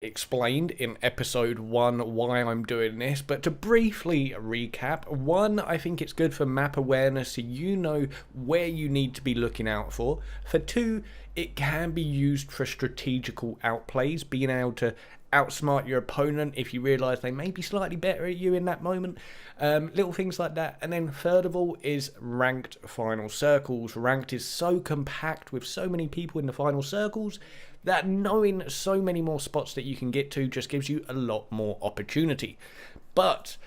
explained in episode 1 why I'm doing this, but to briefly recap, 1, I think it's good for map awareness so you know where you need to be looking out for. For 2, it can be used for strategical outplays, being able to outsmart your opponent if you realise they may be slightly better at you in that moment. Little things like that. And then third of all is ranked final circles. Ranked is so compact with so many people in the final circles that knowing so many more spots that you can get to just gives you a lot more opportunity. But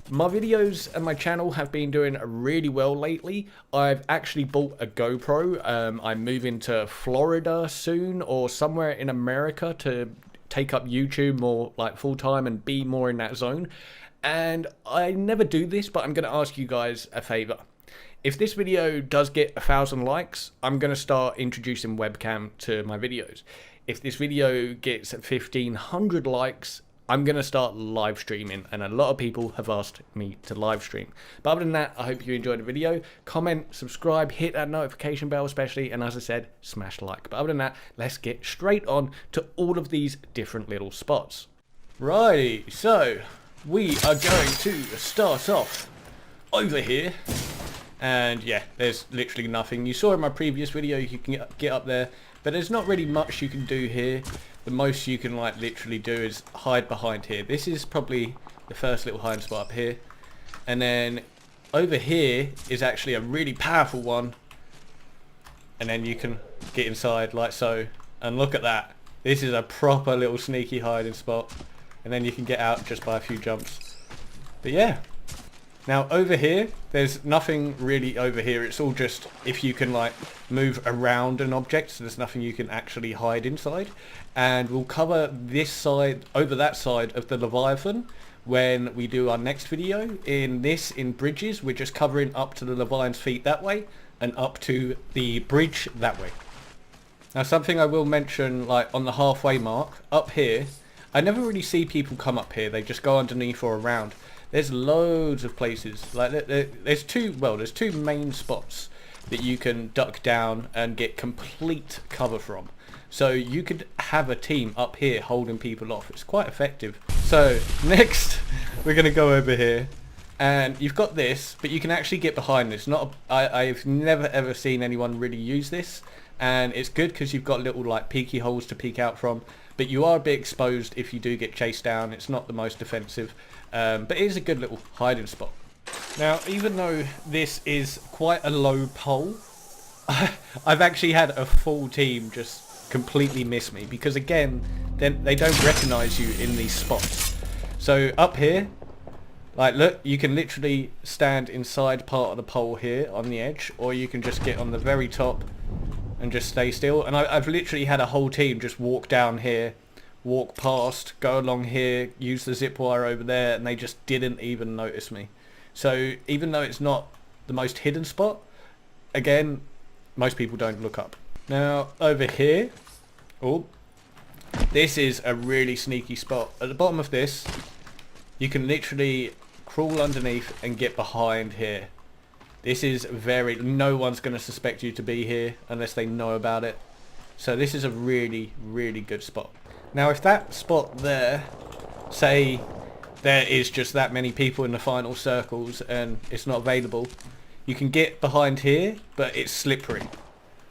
my videos and my channel have been doing really well lately. I've actually bought a GoPro. I'm moving to Florida soon, or somewhere in America, to take up YouTube more like full time and be more in that zone. And I never do this, but I'm going to ask you guys a favor. If this video does get 1,000 likes, I'm going to start introducing webcam to my videos. If this video gets 1,500 likes, I'm going to start live streaming, and a lot of people have asked me to live stream. But other than that, I hope you enjoyed the video. Comment, subscribe, hit that notification bell especially, and as I said, smash like. But other than that, let's get straight on to all of these different little spots. Right, so we are going to start off over here. And yeah, there's literally nothing. You saw in my previous video you can get up there, but there's not really much you can do here. The most you can like literally do is hide behind here. This is probably the first little hiding spot up here. And then over here is actually a really powerful one. And then you can get inside like so. And look at that. This is a proper little sneaky hiding spot. And then you can get out just by a few jumps. But yeah. Now over here, there's nothing really over here. It's all just if you can like move around an object, so there's nothing you can actually hide inside. And we'll cover this side over that side of the Leviathan when we do our next video. In bridges, we're just covering up to the Leviathan's feet that way and up to the bridge that way. Now something I will mention, like on the halfway mark up here, I never really see people come up here. They just go underneath or around. There's loads of places. Like there's two main spots that you can duck down and get complete cover from. So you could have a team up here holding people off. It's quite effective. So next we're going to go over here, and you've got this, but you can actually get behind this. I've never ever seen anyone really use this, and it's good because you've got little like peeky holes to peek out from. But you are a bit exposed if you do get chased down. It's not the most defensive, but it is a good little hiding spot. Now, even though this is quite a low pole, I've actually had a full team just completely miss me because, again, then they don't recognize you in these spots. So up here, like look, you can literally stand inside part of the pole here on the edge, or you can just get on the very top and just stay still. And I've literally had a whole team just walk down here, walk past, go along here, use the zip wire over there, and they just didn't even notice me. So even though it's not the most hidden spot, again, most people don't look up. Now over here, oh, this is a really sneaky spot. At the bottom of this, you can literally crawl underneath and get behind here. This is no one's going to suspect you to be here unless they know about it. So this is a really, really good spot. Now if that spot there, say there is just that many people in the final circles and it's not available, you can get behind here, but it's slippery.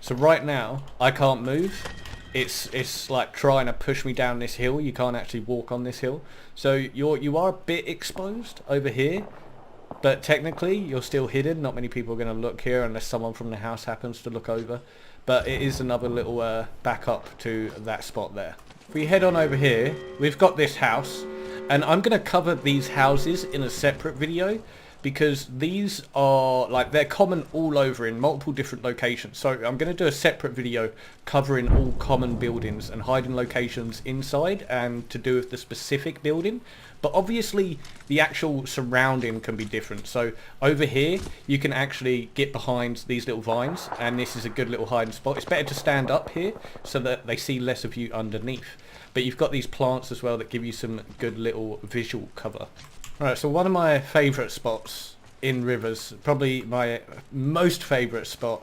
So right now, I can't move. It's like trying to push me down this hill. You can't actually walk on this hill. So you are a bit exposed over here. But technically, you're still hidden. Not many people are going to look here unless someone from the house happens to look over. But it is another little backup to that spot there. If we head on over here, we've got this house. And I'm going to cover these houses in a separate video, because these are like, they're common all over in multiple different locations. So I'm going to do a separate video covering all common buildings and hiding locations inside and to do with the specific building. But obviously the actual surrounding can be different. So over here you can actually get behind these little vines, and this is a good little hiding spot. It's better to stand up here so that they see less of you underneath. But you've got these plants as well that give you some good little visual cover. Right, so one of my favourite spots in rivers, probably my most favourite spot,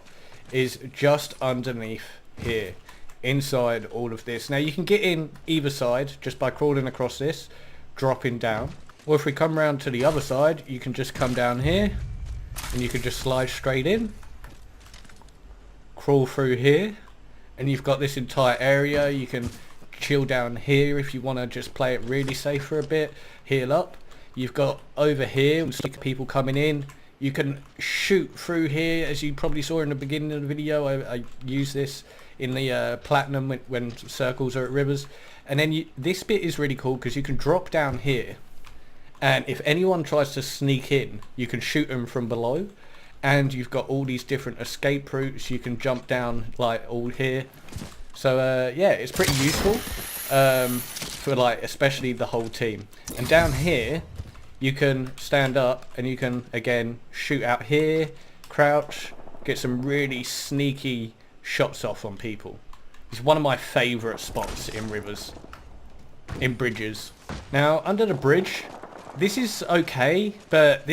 is just underneath here. inside all of this. Now you can get in either side just by crawling across this, dropping down. Or if we come around to the other side, you can just come down here and you can just slide straight in, crawl through here, and you've got this entire area. You can chill down here if you want to just play it really safe for a bit, heal up. You've got over here people coming in. You can shoot through here, as you probably saw in the beginning of the video. I use this in the platinum when circles are at rivers. And then this bit is really cool because you can drop down here, and if anyone tries to sneak in, you can shoot them from below. And you've got all these different escape routes. You can jump down like all here. So yeah, it's pretty useful for like especially the whole team. And down here you can stand up and you can again shoot out here, crouch, get some really sneaky shots off on people. It's one of my favourite spots in rivers, in bridges. Now under the bridge, this is okay, but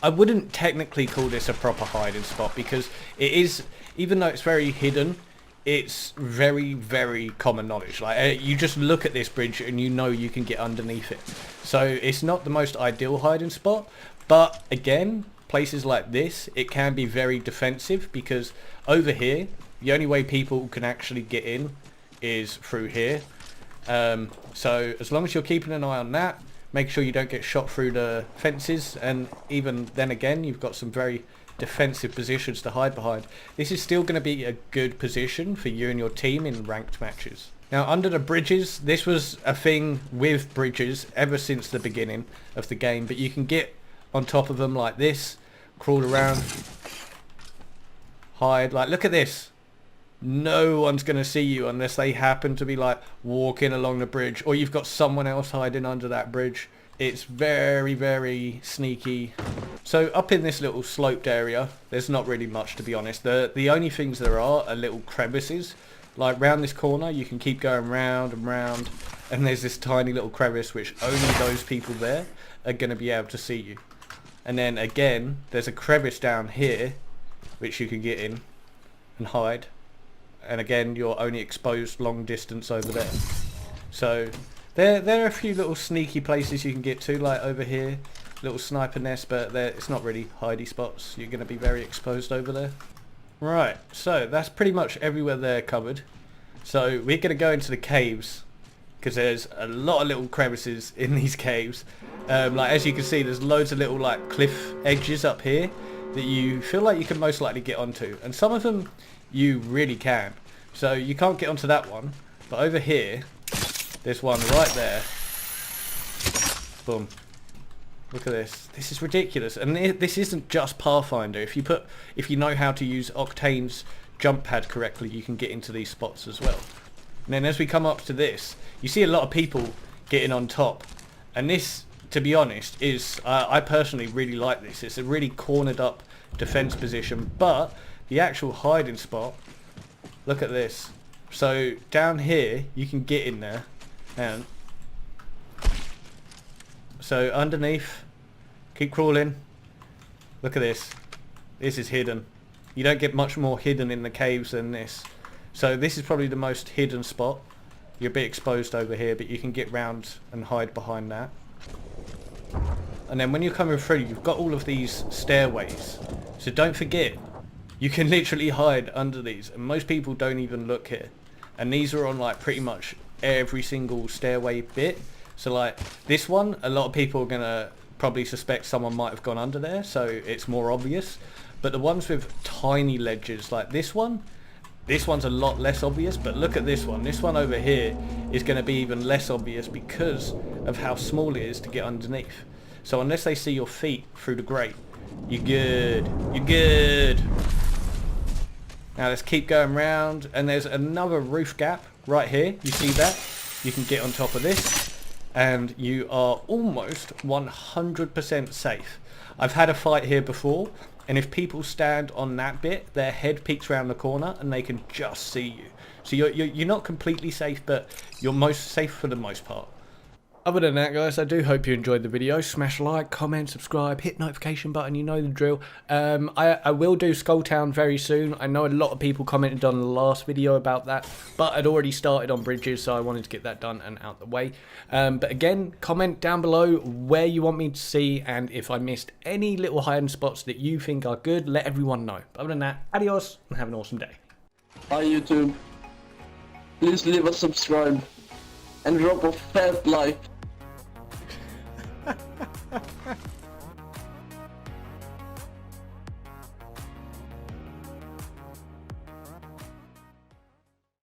I wouldn't technically call this a proper hiding spot because it is, even though it's very hidden, it's very, very common knowledge. Like you just look at this bridge and you know you can get underneath it. So it's not the most ideal hiding spot, but again, places like this, it can be very defensive because over here, the only way people can actually get in is through here. So as long as you're keeping an eye on that, make sure you don't get shot through the fences, and even then again, you've got some very defensive positions to hide behind. This is still going to be a good position for you and your team in ranked matches. Now under the bridges, this was a thing with bridges ever since the beginning of the game, but you can get on top of them like this, crawl around, hide. Like look at this, no one's going to see you unless they happen to be like walking along the bridge, or you've got someone else hiding under that bridge. It's very, very sneaky. So up in this little sloped area, there's not really much, to be honest. The only things there are little crevices. Like round this corner, you can keep going round and round, and there's this tiny little crevice which only those people there are going to be able to see you. And then again, there's a crevice down here which you can get in and hide. And again, you're only exposed long distance over there. So there are a few little sneaky places you can get to, like over here, little sniper nest, but it's not really hidey spots. You're going to be very exposed over there. Right, so that's pretty much everywhere there covered. So we're going to go into the caves, because there's a lot of little crevices in these caves. Like as you can see, there's loads of little like cliff edges up here that you feel like you can most likely get onto, and some of them you really can. So you can't get onto that one, but over here there's one right there. Boom. Look at this. This is ridiculous. And this isn't just Pathfinder. If you know how to use Octane's jump pad correctly, you can get into these spots as well. And then as we come up to this, you see a lot of people getting on top. And this, to be honest, is I personally really like this. It's a really cornered up defense position, but the actual hiding spot, look at this. So down here you can get in there, and so underneath, keep crawling. Look at this. This is hidden. You don't get much more hidden in the caves than this. So this is probably the most hidden spot. You're a bit exposed over here, but you can get round and hide behind that. And then when you're coming through, you've got all of these stairways. So don't forget, you can literally hide under these, and most people don't even look here. And these are on like pretty much every single stairway bit. So like this one, a lot of people are gonna probably suspect someone might have gone under there, so it's more obvious. But the ones with tiny ledges like this one's a lot less obvious, but look at this one. This one over here is going to be even less obvious because of how small it is to get underneath. So unless they see your feet through the grate, you're good. You're good. Now let's keep going round, and there's another roof gap right here. You see that? You can get on top of this, and you are almost 100% safe. I've had a fight here before, and if people stand on that bit, their head peeks around the corner and they can just see you. So you're not completely safe, but you're most safe for the most part. Other than that, guys, I do hope you enjoyed the video. Smash like, comment, subscribe, hit notification button, you know the drill. I will do Skulltown very soon. I know a lot of people commented on the last video about that, but I'd already started on bridges, so I wanted to get that done and out the way. But again, comment down below where you want me to see, and if I missed any little hiding spots that you think are good, let everyone know. But other than that, adios, and have an awesome day. Hi YouTube. Please leave a subscribe and drop a fat like.